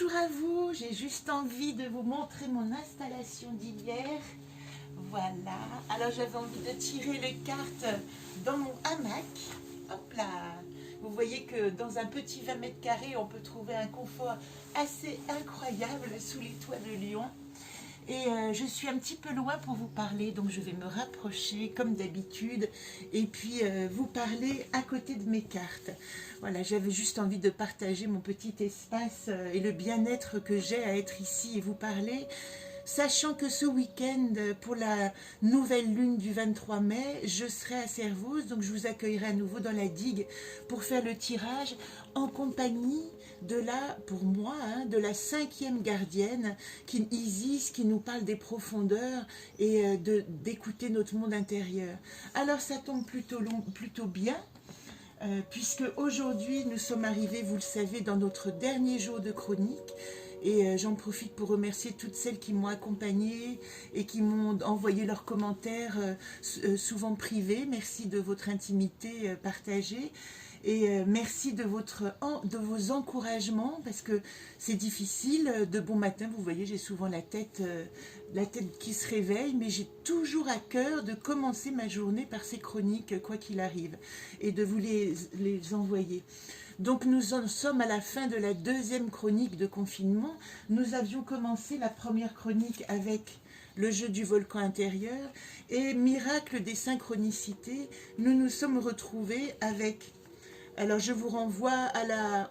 Bonjour à vous, j'ai juste envie de vous montrer mon installation d'hier. Voilà, alors j'avais envie de tirer les cartes dans mon hamac. Hop là, vous voyez que dans un petit 20 mètres carrés, on peut trouver un confort assez incroyable sous les toits de Lyon. Et je suis un petit peu loin pour vous parler, donc je vais me rapprocher comme d'habitude et puis vous parler à côté de mes cartes. Voilà, j'avais juste envie de partager mon petit espace et le bien-être que j'ai à être ici et vous parler. Sachant que ce week-end, pour la nouvelle lune du 23 mai, je serai à Servoz, donc je vous accueillerai à nouveau dans la digue pour faire le tirage en compagnie de la, pour moi, de la 5e gardienne, Isis, qui nous parle des profondeurs et d'écouter notre monde intérieur. Alors ça tombe plutôt bien. Puisque aujourd'hui nous sommes arrivés, vous le savez, dans notre dernier jour de chronique et j'en profite pour remercier toutes celles qui m'ont accompagnée et qui m'ont envoyé leurs commentaires souvent privés. Merci de votre intimité partagée et merci de vos encouragements parce que c'est difficile de bon matin. Vous voyez, j'ai souvent la tête qui se réveille, mais j'ai toujours à cœur de commencer ma journée par ces chroniques, quoi qu'il arrive, et de vous les envoyer. Donc nous en sommes à la fin de la 2e chronique de confinement. Nous avions commencé la première chronique avec le jeu du volcan intérieur et miracle des synchronicités, nous nous sommes retrouvés avec... Alors je vous renvoie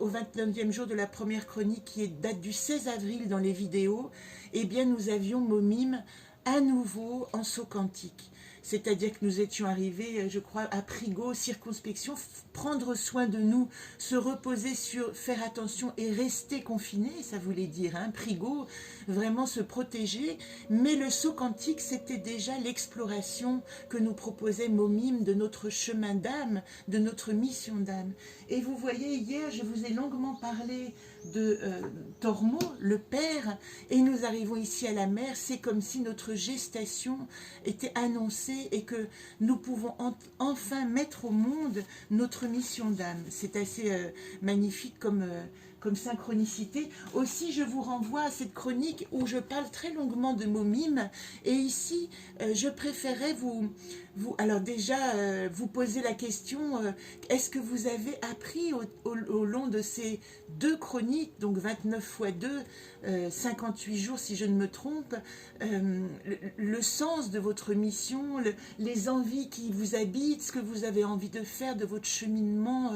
au 29e jour de la première chronique qui date du 16 avril dans les vidéos. Eh bien nous avions Momime à nouveau en saut quantique. C'est-à-dire que nous étions arrivés, je crois, à Prigo, circonspection, prendre soin de nous, se reposer faire attention et rester confiné, ça voulait dire, Prigo, vraiment se protéger. Mais le saut quantique, c'était déjà l'exploration que nous proposait Momime de notre chemin d'âme, de notre mission d'âme. Et vous voyez, hier, je vous ai longuement parlé de Tormo, le père, et nous arrivons ici à la mer. C'est comme si notre gestation était annoncée et que nous pouvons enfin mettre au monde notre mission d'âme. C'est assez magnifique comme synchronicité. Aussi, je vous renvoie à cette chronique où je parle très longuement de Momime. Et ici, je préférais alors déjà, vous poser la question, est-ce que vous avez appris au long de ces 2 chroniques, donc 29 x 2, 58 jours si je ne me trompe, le sens de votre mission, les envies qui vous habitent, ce que vous avez envie de faire de votre cheminement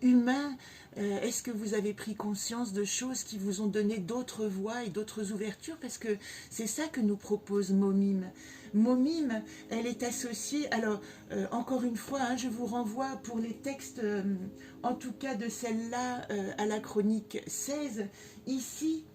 humain. Est-ce que vous avez pris conscience de choses qui vous ont donné d'autres voies et d'autres ouvertures? Parce que c'est ça que nous propose Momime. Momime, elle est associée, alors encore une fois, je vous renvoie pour les textes, en tout cas de celle-là, à la chronique 16. Ici,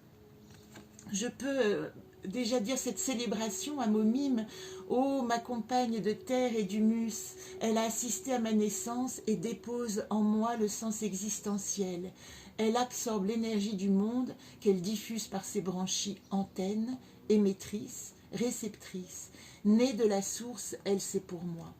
je peux déjà dire cette célébration à Momime. Ô ma compagne de terre et d'humus, elle a assisté à ma naissance et dépose en moi le sens existentiel. Elle absorbe l'énergie du monde qu'elle diffuse par ses branchies antennes, émettrices, réceptrices. Née de la source, elle c'est pour moi.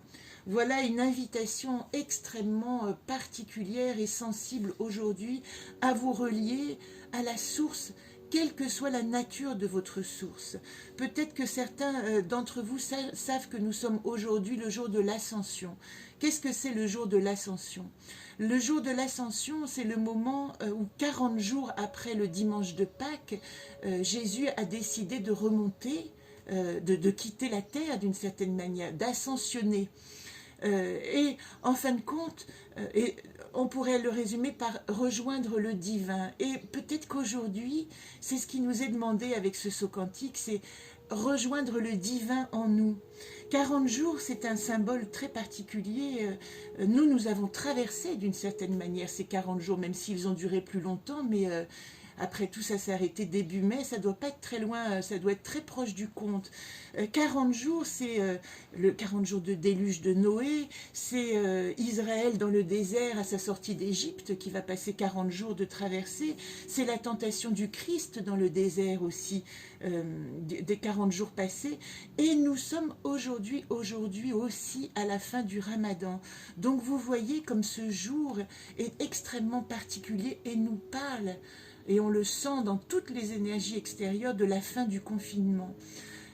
Voilà une invitation extrêmement particulière et sensible aujourd'hui à vous relier à la source, quelle que soit la nature de votre source. Peut-être que certains d'entre vous savent que nous sommes aujourd'hui le jour de l'ascension. Qu'est-ce que c'est le jour de l'ascension? Le jour de l'ascension, c'est le moment où 40 jours après le dimanche de Pâques, Jésus a décidé de remonter, de quitter la terre d'une certaine manière, d'ascensionner. Et en fin de compte, on pourrait le résumer par rejoindre le divin. Et peut-être qu'aujourd'hui, c'est ce qui nous est demandé avec ce saut quantique, c'est rejoindre le divin en nous. 40 jours, c'est un symbole très particulier. Nous avons traversé d'une certaine manière ces 40 jours, même s'ils ont duré plus longtemps, mais... après tout, ça s'est arrêté début mai, ça doit pas être très loin, ça doit être très proche du compte. 40 jours, c'est le 40 jours de déluge de Noé, c'est Israël dans le désert à sa sortie d'Égypte qui va passer 40 jours de traversée, c'est la tentation du Christ dans le désert aussi, des 40 jours passés, et nous sommes aujourd'hui aussi à la fin du Ramadan. Donc vous voyez comme ce jour est extrêmement particulier et nous parle et on le sent dans toutes les énergies extérieures de la fin du confinement.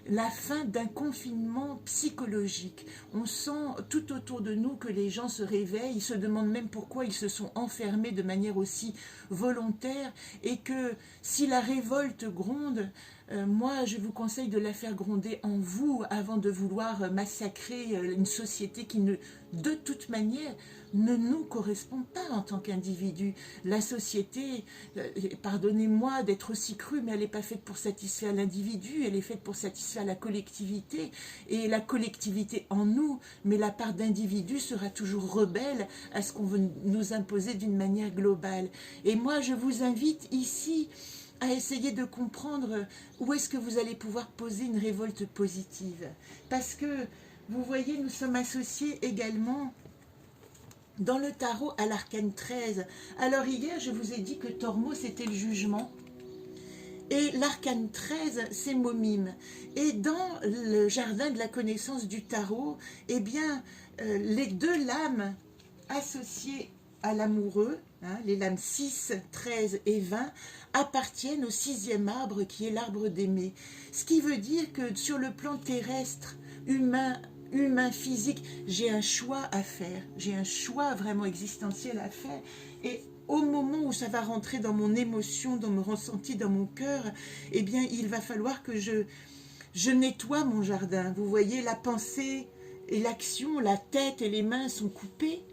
La fin d'un confinement psychologique. On sent tout autour de nous que les gens se réveillent, ils se demandent même pourquoi ils se sont enfermés de manière aussi volontaire, et que si la révolte gronde, moi je vous conseille de la faire gronder en vous avant de vouloir massacrer une société qui ne, de toute manière, ne nous correspond pas en tant qu'individu. La société, pardonnez-moi d'être aussi cru, mais elle n'est pas faite pour satisfaire l'individu, elle est faite pour satisfaire la collectivité, et la collectivité en nous, mais la part d'individu sera toujours rebelle à ce qu'on veut nous imposer d'une manière globale. Et moi je vous invite ici à essayer de comprendre où est-ce que vous allez pouvoir poser une révolte positive. Parce que, vous voyez, nous sommes associés également dans le tarot à l'arcane 13. Alors hier, je vous ai dit que Tormo, c'était le jugement. Et l'arcane 13, c'est Momime. Et dans le jardin de la connaissance du tarot, eh bien, les deux lames associées à l'amoureux, hein, les lames 6, 13 et 20, appartiennent au 6e arbre qui est l'arbre d'aimer. Ce qui veut dire que sur le plan terrestre, humain, physique, j'ai un choix à faire, j'ai un choix vraiment existentiel à faire, et au moment où ça va rentrer dans mon émotion, dans mon ressenti, dans mon cœur, eh bien il va falloir que je nettoie mon jardin. Vous voyez, la pensée et l'action, la tête et les mains sont coupées,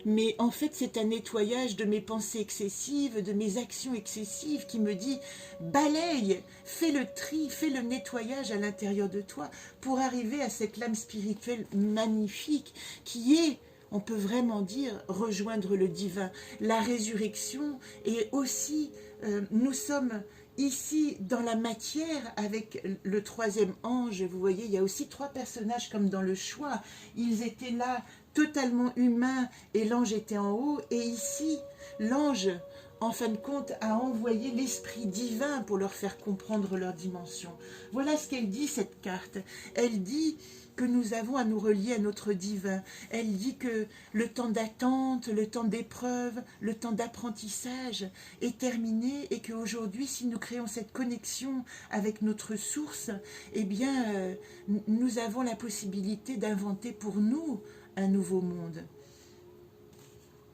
mais en fait c'est un nettoyage de mes pensées excessives, de mes actions excessives qui me dit balaye, fais le tri, fais le nettoyage à l'intérieur de toi pour arriver à cette lame spirituelle magnifique qui est, on peut vraiment dire, rejoindre le divin, la résurrection. Et aussi nous sommes ici dans la matière avec le 3e ange. Vous voyez, il y a aussi 3 personnages comme dans le choix, ils étaient là totalement humain et l'ange était en haut, et ici l'ange en fin de compte a envoyé l'esprit divin pour leur faire comprendre leur dimension. Voilà ce qu'elle dit, cette carte. Elle dit que nous avons à nous relier à notre divin. Elle dit que le temps d'attente, le temps d'épreuve, le temps d'apprentissage est terminé, et qu'aujourd'hui, si nous créons cette connexion avec notre source, eh bien nous avons la possibilité d'inventer pour nous un nouveau monde.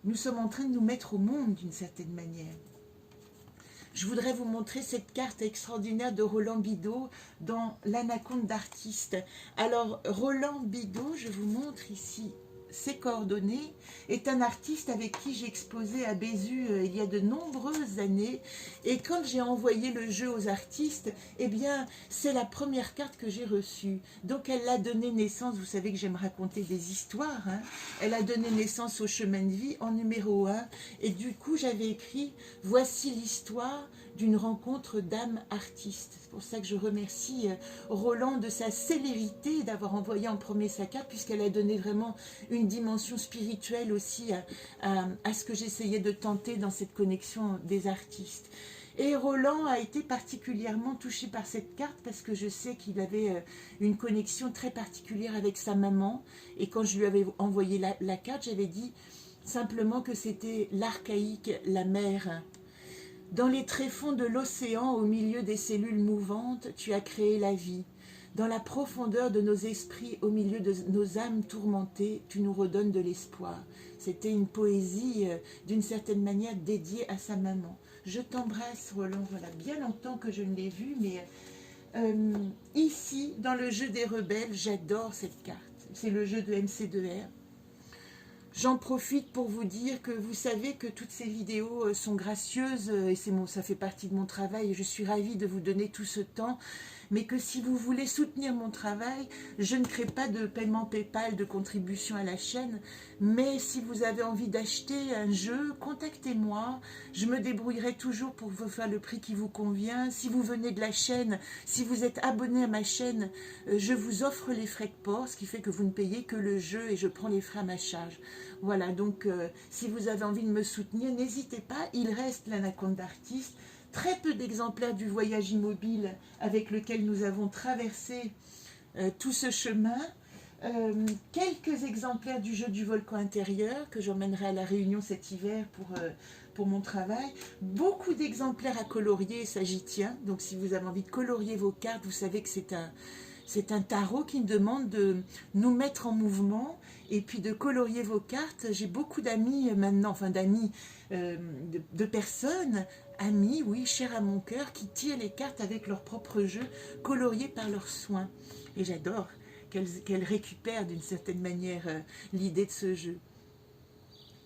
Nous sommes en train de nous mettre au monde d'une certaine manière. Je voudrais vous montrer cette carte extraordinaire de Roland Bidot dans l'Anaconde d'artiste. Alors, Roland Bidot, je vous montre ici ses coordonnées, est un artiste avec qui j'ai exposé à Bézu il y a de nombreuses années, et quand j'ai envoyé le jeu aux artistes, eh bien c'est la première carte que j'ai reçue. Donc elle a donné naissance, vous savez que j'aime raconter des histoires, hein, elle a donné naissance au chemin de vie en numéro 1, et du coup j'avais écrit « Voici l'histoire d'une rencontre d'âme artiste ». C'est pour ça que je remercie Roland de sa célérité d'avoir envoyé en premier sa carte, puisqu'elle a donné vraiment une dimension spirituelle aussi à ce que j'essayais de tenter dans cette connexion des artistes. Et Roland a été particulièrement touché par cette carte parce que je sais qu'il avait une connexion très particulière avec sa maman, et quand je lui avais envoyé la carte, j'avais dit simplement que c'était l'archaïque, la mer. Dans les tréfonds de l'océan, au milieu des cellules mouvantes, tu as créé la vie. Dans la profondeur de nos esprits, au milieu de nos âmes tourmentées, tu nous redonnes de l'espoir. C'était une poésie, d'une certaine manière, dédiée à sa maman. Je t'embrasse, Roland. Voilà, bien longtemps que je ne l'ai vu, mais ici, dans le jeu des rebelles, j'adore cette carte. C'est le jeu de MC2R. J'en profite pour vous dire que vous savez que toutes ces vidéos sont gracieuses, et ça fait partie de mon travail, et je suis ravie de vous donner tout ce temps, mais que si vous voulez soutenir mon travail, je ne crée pas de paiement PayPal, de contribution à la chaîne, mais si vous avez envie d'acheter un jeu, contactez-moi, je me débrouillerai toujours pour vous faire le prix qui vous convient. Si vous venez de la chaîne, si vous êtes abonné à ma chaîne, je vous offre les frais de port, ce qui fait que vous ne payez que le jeu et je prends les frais à ma charge. Voilà, donc si vous avez envie de me soutenir, n'hésitez pas, il reste l'Anaconde d'artiste. Très peu d'exemplaires du voyage immobile avec lequel nous avons traversé tout ce chemin. Quelques exemplaires du jeu du volcan intérieur que j'emmènerai à la Réunion cet hiver pour mon travail. Beaucoup d'exemplaires à colorier, ça j'y tiens. Donc si vous avez envie de colorier vos cartes, vous savez que c'est un tarot qui me demande de nous mettre en mouvement et puis de colorier vos cartes. J'ai beaucoup d'amis maintenant, enfin d'amis, de personnes, amis, oui, chers à mon cœur, qui tirent les cartes avec leur propre jeu, coloriées par leurs soins. Et j'adore qu'elles récupèrent d'une certaine manière l'idée de ce jeu.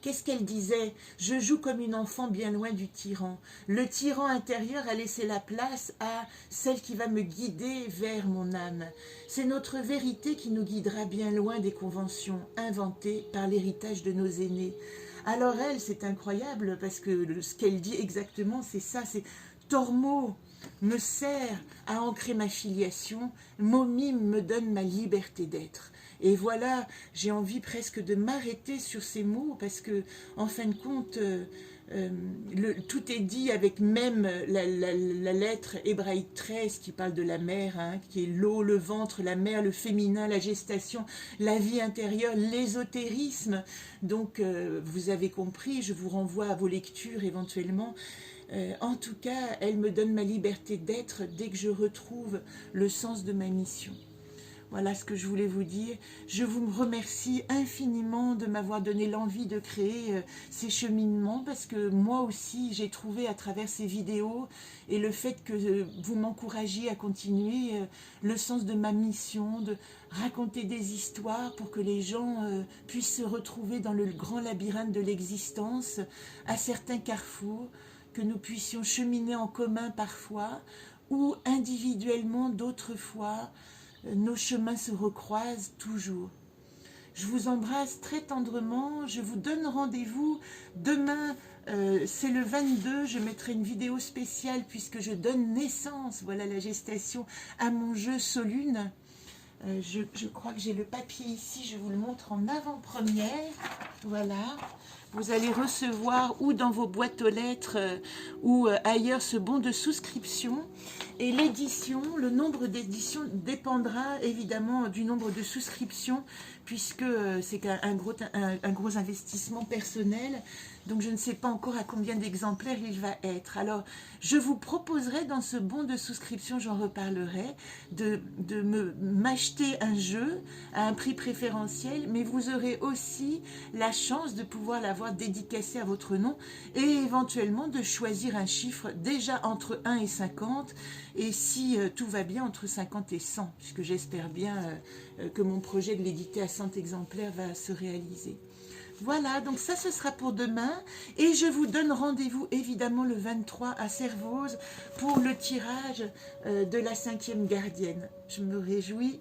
Qu'est-ce qu'elle disait? Je joue comme une enfant bien loin du tyran. Le tyran intérieur a laissé la place à celle qui va me guider vers mon âme. C'est notre vérité qui nous guidera bien loin des conventions inventées par l'héritage de nos aînés. Alors elle, c'est incroyable parce que ce qu'elle dit exactement, c'est ça, c'est Tormo me sert à ancrer ma filiation, Momime me donne ma liberté d'être. Et voilà, j'ai envie presque de m'arrêter sur ces mots parce que, en fin de compte, tout est dit avec même la lettre hébraïque 13 qui parle de la mère, hein, qui est l'eau, le ventre, la mère, le féminin, la gestation, la vie intérieure, l'ésotérisme. Donc, vous avez compris, je vous renvoie à vos lectures éventuellement. En tout cas, elle me donne ma liberté d'être dès que je retrouve le sens de ma mission. Voilà ce que je voulais vous dire. Je vous remercie infiniment de m'avoir donné l'envie de créer ces cheminements parce que moi aussi, j'ai trouvé à travers ces vidéos et le fait que vous m'encouragiez à continuer le sens de ma mission, de raconter des histoires pour que les gens puissent se retrouver dans le grand labyrinthe de l'existence, à certains carrefours, que nous puissions cheminer en commun parfois ou individuellement d'autres fois. Nos chemins se recroisent toujours. Je vous embrasse très tendrement. Je vous donne rendez-vous demain. C'est le 22. Je mettrai une vidéo spéciale puisque je donne naissance, voilà la gestation, à mon jeu Solune. Je crois que j'ai le papier ici. Je vous le montre en avant-première. Voilà. Vous allez recevoir ou dans vos boîtes aux lettres ou ailleurs ce bon de souscription. Et l'édition, le nombre d'éditions dépendra évidemment du nombre de souscriptions puisque c'est un gros investissement personnel. Donc je ne sais pas encore à combien d'exemplaires il va être. Alors je vous proposerai dans ce bon de souscription, j'en reparlerai, de m'acheter un jeu à un prix préférentiel, mais vous aurez aussi la chance de pouvoir l'avoir dédicacé à votre nom et éventuellement de choisir un chiffre déjà entre 1 et 50 et si tout va bien entre 50 et 100, puisque j'espère bien que mon projet de l'éditer à 100 exemplaires va se réaliser. Voilà, donc ça ce sera pour demain et je vous donne rendez-vous évidemment le 23 à Servoz pour le tirage de la 5e gardienne. Je me réjouis,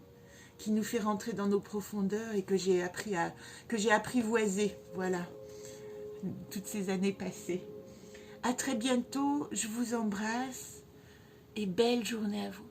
qui nous fait rentrer dans nos profondeurs et que j'ai apprivoisé, voilà, toutes ces années passées. À très bientôt, je vous embrasse et belle journée à vous.